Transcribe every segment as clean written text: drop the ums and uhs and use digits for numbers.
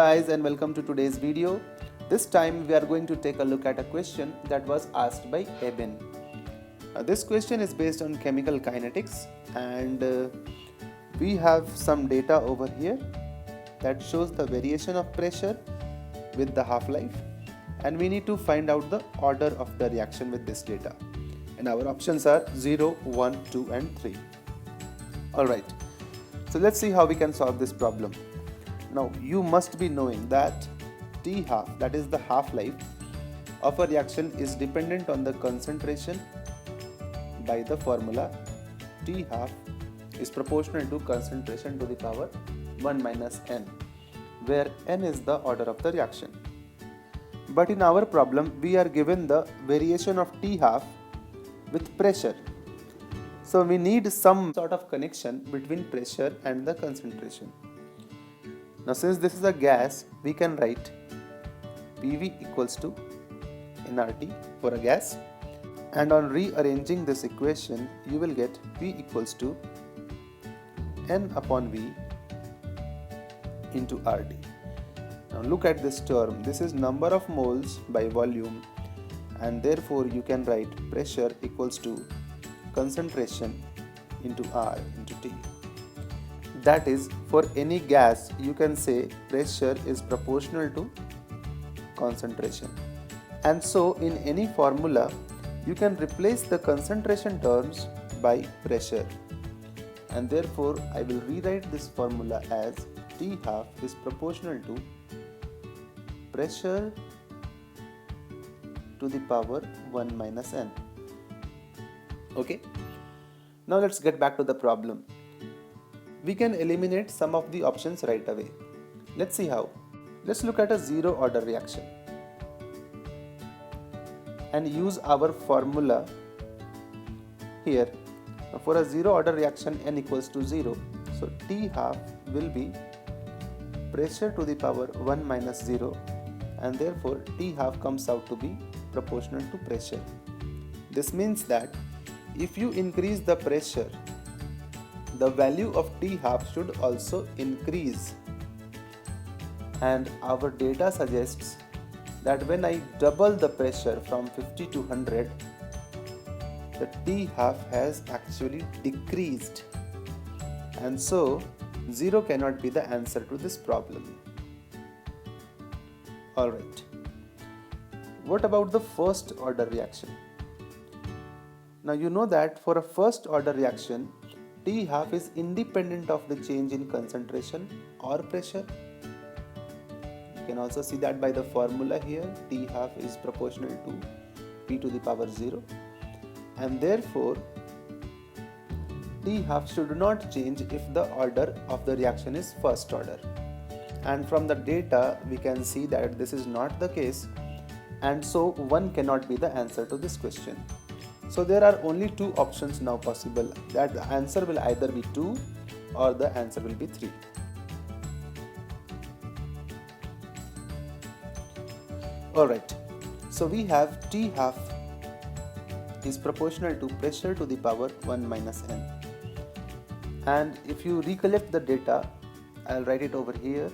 guys, and welcome to today's video. This time we are going to take a look at a question that was asked by Eben. This question is based on chemical kinetics, and we have some data over here that shows the variation of pressure with the half-life, and we need to find out the order of the reaction with this data. And our options are 0, 1, 2 and 3. Alright, so let's see how we can solve this problem. Now you must be knowing that T half, that is the half-life of a reaction, is dependent on the concentration by the formula T half is proportional to concentration to the power 1 minus n, where n is the order of the reaction. But in our problem we are given the variation of T half with pressure. So we need some sort of connection between pressure and the concentration. Now since this is a gas, we can write PV equals to nRT for a gas, and on rearranging this equation you will get P equals to N upon V into RT. Now look at this term, this is number of moles by volume, and therefore you can write pressure equals to concentration into R into T. That is, for any gas you can say pressure is proportional to concentration, and so in any formula you can replace the concentration terms by pressure, and therefore I will rewrite this formula as T half is proportional to pressure to the power 1 minus n. Okay, now let's get back to the problem. We can eliminate some of the options right away. Let's see how. Let's look at a zero order reaction and use our formula here. Now for a zero order reaction, n equals to 0, so T half will be pressure to the power 1 minus 0, and therefore T half comes out to be proportional to pressure. This means that if you increase the pressure, the value of T half should also increase, and our data suggests that when I double the pressure from 50 to 100, the T half has actually decreased, and so 0 cannot be the answer to this problem. Alright, what about the first order reaction? Now you know that for a first order reaction, T half is independent of the change in concentration or pressure. You can also see that by the formula here, T half is proportional to P to the power 0, and therefore T half should not change if the order of the reaction is first order. And from the data we can see that this is not the case, and so 1 cannot be the answer to this question. So there are only two options now possible, that the answer will either be 2 or the answer will be 3. Alright, so we have T half is proportional to pressure to the power 1 minus n. And if you recollect the data, I'll write it over here.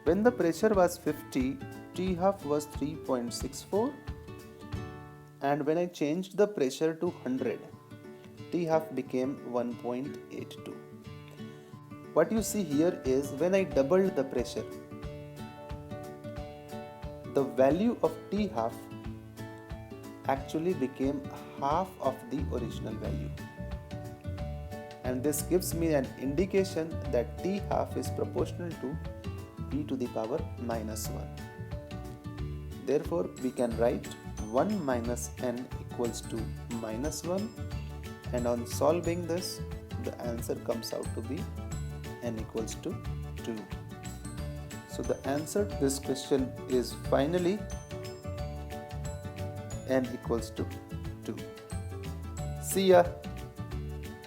When the pressure was 50, T half was 3.64. And when I changed the pressure to 100, T half became 1.82. What you see here is when I doubled the pressure, the value of T half actually became half of the original value. And this gives me an indication that T half is proportional to P to the power minus 1. Therefore, we can write 1 minus n equals to minus 1, and on solving this the answer comes out to be n equals to 2. So the answer to this question is finally n equals to 2. See ya.